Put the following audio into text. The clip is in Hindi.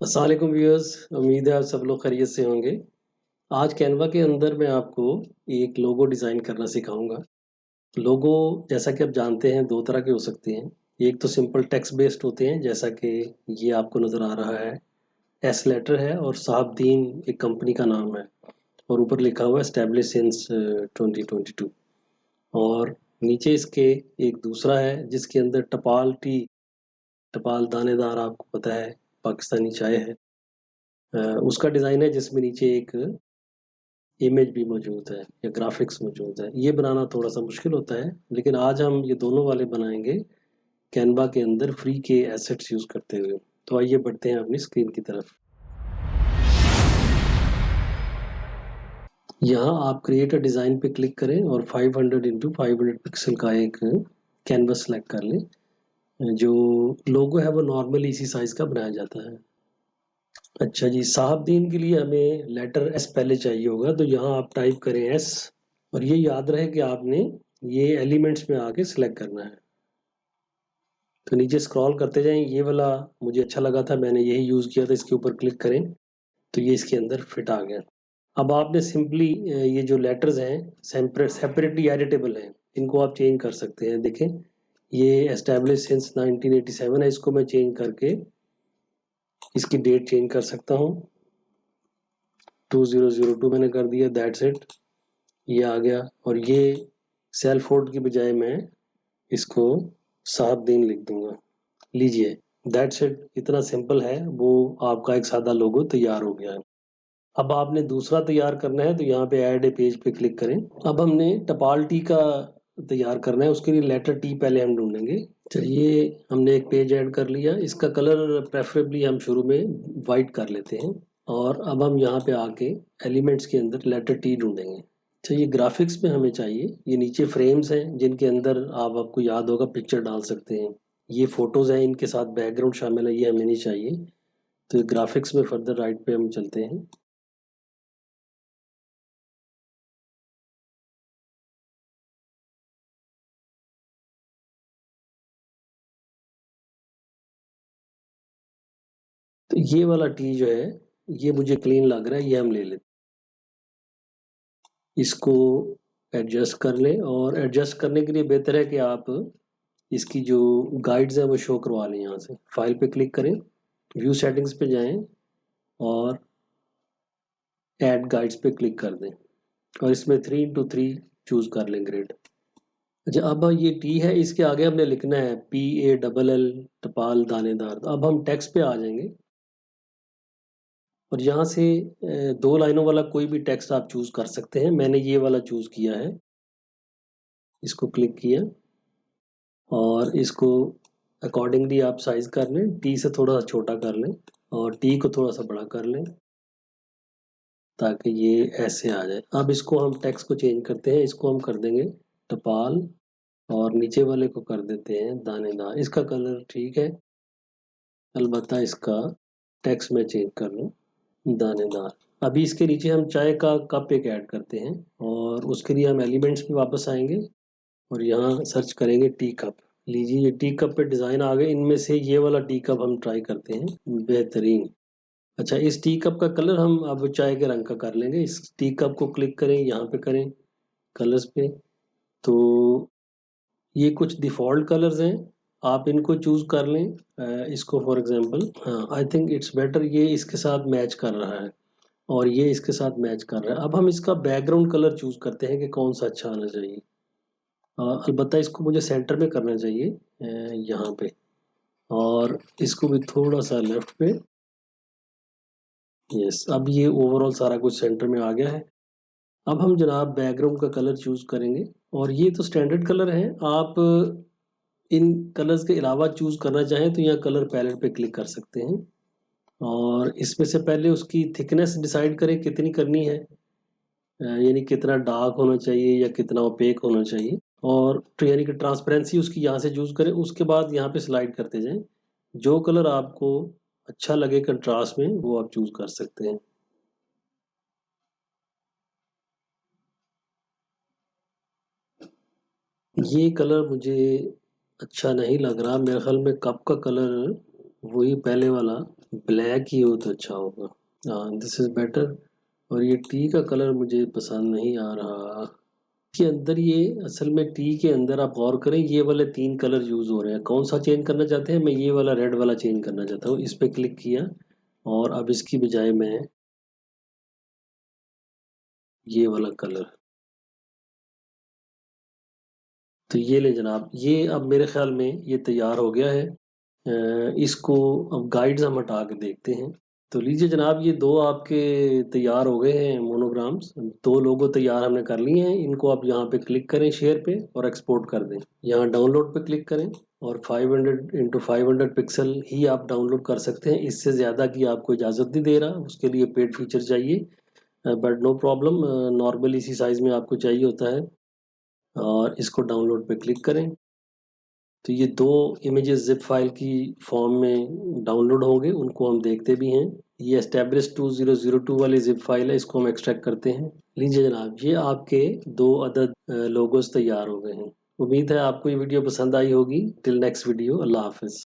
अस्सलाम वालेकुम व्यूअर्स, उम्मीद है आप सब लोग खैरियत से होंगे। आज कैनवा के अंदर मैं आपको एक लोगो डिज़ाइन करना सिखाऊँगा। लोगो जैसा कि आप जानते हैं 2 तरह के हो सकते हैं। एक तो सिंपल टेक्स्ट बेस्ड होते हैं जैसा कि ये आपको नज़र आ रहा है। एस लेटर है और साहबदीन एक कंपनी का नाम है और ऊपर लिखा हुआ है एस्टेब्लिश सिंस 2022 और नीचे इसके एक दूसरा है जिसके अंदर टपाल टी, टपाल दानेदार आपको पता है पाकिस्तानी चाय है। उसका डिज़ाइन है जिसमें नीचे एक इमेज भी मौजूद है या ग्राफिक्स मौजूद है। ये बनाना थोड़ा-सा मुश्किल होता है, लेकिन आज हम ये दोनों वाले बनाएँगे कैनवा के अंदर फ्री के एसेट्स यूज़ करते हुए। तो आइए बढ़ते हैं अपनी स्क्रीन की तरफ। यहाँ आप क्रिएट अ डिज़ाइन पे क्लिक करें और 500 इंटू 500 पिक्सल का एक कैनवस सेलेक्ट कर लें। जो लोगो है वो नॉर्मली इसी साइज़ का बनाया जाता है। अच्छा जी, साहबदीन के लिए हमें लेटर एस पहले चाहिए होगा, तो यहाँ आप टाइप करें एस और ये याद रहे कि आपने ये एलिमेंट्स में आके सिलेक्ट करना है। तो नीचे स्क्रॉल करते जाएं, ये वाला मुझे अच्छा लगा था, मैंने यही यूज़ किया था, इसके ऊपर क्लिक करें तो ये इसके अंदर फिट आ गया। अब आपने सिंपली ये जो लेटर्स हैं सेपरेटली एडिटेबल हैं, इनको आप चेंज कर सकते हैं। देखें, ये एस्टेब्लिश सिंस 1987 है, इसको मैं चेंज करके इसकी डेट चेंज कर सकता हूँ। 2002 मैंने कर दिया, दैट्स इट। ये आ गया और ये सेल्फ होल्ड की बजाय मैं इसको साहबदीन लिख दूंगा। लीजिए, दैट्स इट। इतना सिंपल है, वो आपका एक सादा लोगो तैयार हो गया है। अब आपने दूसरा तैयार करना है तो यहाँ पे ऐड ए पेज पे क्लिक करें। अब हमने टपाल टी का तैयार करना है, उसके लिए लेटर टी पहले हम ढूंढेंगे। चलिए, हमने एक पेज ऐड कर लिया। इसका कलर प्रेफरेबली हम शुरू में वाइट कर लेते हैं और अब हम यहाँ पे आके एलिमेंट्स के अंदर लेटर टी ढूंढेंगे। अच्छा, ये ग्राफिक्स में हमें चाहिए। ये नीचे फ्रेम्स हैं जिनके अंदर आपको याद होगा पिक्चर डाल सकते हैं। ये फोटोज हैं, इनके साथ बैकग्राउंड शामिल है, ये हमें नहीं चाहिए। तो ग्राफिक्स में फर्दर राइट पे हम चलते हैं। तो ये वाला टी जो है, ये मुझे क्लीन लग रहा है, ये हम ले लेते। इसको एडजस्ट कर लें और एडजस्ट करने के लिए बेहतर है कि आप इसकी जो गाइड्स हैं वो शो करवा लें। यहाँ से फाइल पे क्लिक करें, व्यू सेटिंग्स पे जाएं और ऐड गाइड्स पे क्लिक कर दें और इसमें 3x3 चूज कर लें ग्रिड। अच्छा, अब ये टी है, इसके आगे हमने लिखना है PALL टपाल दानेदार। तो अब हम टेक्स्ट पे आ जाएंगे और यहाँ से 2 लाइनों वाला कोई भी टेक्स्ट आप चूज कर सकते हैं। मैंने ये वाला चूज किया है, इसको क्लिक किया और इसको अकॉर्डिंगली आप साइज कर लें। टी से थोड़ा सा छोटा कर लें और टी को थोड़ा सा बड़ा कर लें ताकि ये ऐसे आ जाए। अब इसको हम टेक्स्ट को चेंज करते हैं, इसको हम कर देंगे टपाल और नीचे वाले को कर देते हैं दानेदार। इसका कलर ठीक है, अलबत्ता इसका टेक्स्ट में चेंज कर लूँ दानेदार। अभी इसके नीचे हम चाय का कप एक ऐड करते हैं और उसके लिए हम एलिमेंट्स पे वापस आएंगे और यहाँ सर्च करेंगे टी कप। लीजिए, ये टी कप पे डिज़ाइन आ गए। इनमें से ये वाला टी कप हम ट्राई करते हैं, बेहतरीन। अच्छा, इस टी कप का कलर हम अब चाय के रंग का कर लेंगे। इस टी कप को क्लिक करें, यहाँ पे करें कलर्स पे। तो ये कुछ डिफ़ॉल्ट कलर्स हैं, आप इनको चूज़ कर लें। इसको फॉर एग्जांपल, हाँ, आई थिंक इट्स बेटर, ये इसके साथ मैच कर रहा है और ये इसके साथ मैच कर रहा है। अब हम इसका बैकग्राउंड कलर चूज़ करते हैं कि कौन सा अच्छा आना चाहिए। अलबत्ता इसको मुझे सेंटर में करना चाहिए, यहाँ पे, और इसको भी थोड़ा सा लेफ्ट पे। यस, अब ये ओवरऑल सारा कुछ सेंटर में आ गया है। अब हम जनाब बैकग्राउंड का कलर चूज करेंगे और ये तो स्टैंडर्ड कलर है। आप इन कलर्स के अलावा चूज करना चाहें तो यहाँ कलर पैलेट पे क्लिक कर सकते हैं और इसमें से पहले उसकी थिकनेस डिसाइड करें कितनी करनी है, यानी कितना डार्क होना चाहिए या कितना ओपेक होना चाहिए, और तो यानी कि ट्रांसपेरेंसी उसकी यहाँ से चूज करें। उसके बाद यहाँ पे स्लाइड करते जाएं, जो कलर आपको अच्छा लगे कंट्रास्ट में वो आप चूज कर सकते हैं। ये कलर मुझे अच्छा नहीं लग रहा, मेरे ख्याल में कप का कलर वही पहले वाला ब्लैक ही हो तो अच्छा होगा। हाँ, दिस इज बेटर। और ये टी का कलर मुझे पसंद नहीं आ रहा के अंदर। ये असल में टी के अंदर आप गौर करें, ये वाले 3 कलर यूज हो रहे हैं। कौन सा चेंज करना चाहते हैं? मैं ये वाला रेड वाला चेंज करना चाहता हूँ। इस पे क्लिक किया और अब इसकी बजाय मैं ये वाला कलर। तो ये ले जनाब, ये अब मेरे ख्याल में ये तैयार हो गया है। इसको अब गाइड्स हम हटा के देखते हैं। तो लीजिए जनाब, ये 2 आपके तैयार हो गए हैं मोनोग्राम्स। 2 लोगो तैयार हमने कर लिए हैं। इनको आप यहाँ पे क्लिक करें शेयर पे और एक्सपोर्ट कर दें। यहाँ डाउनलोड पे क्लिक करें और 500 इंटू 500 पिक्सल ही आप डाउनलोड कर सकते हैं। इससे ज़्यादा की आपको इजाज़त नहीं दे रहा, उसके लिए पेड फीचर चाहिए। बट नो प्रॉब्लम, नॉर्मल इसी साइज़ में आपको चाहिए होता है। और इसको डाउनलोड पे क्लिक करें तो ये 2 इमेजेस ज़िप फाइल की फॉर्म में डाउनलोड होंगे, उनको हम देखते भी हैं। ये एस्टेब्लिश 2002 वाली ज़िप फाइल है, इसको हम एक्सट्रैक्ट करते हैं। लीजिए जनाब, ये आपके 2 अदद लोगोस तैयार हो गए हैं। उम्मीद है आपको ये वीडियो पसंद आई होगी। टिल नेक्स्ट वीडियो, अल्लाह हाफ़िज़।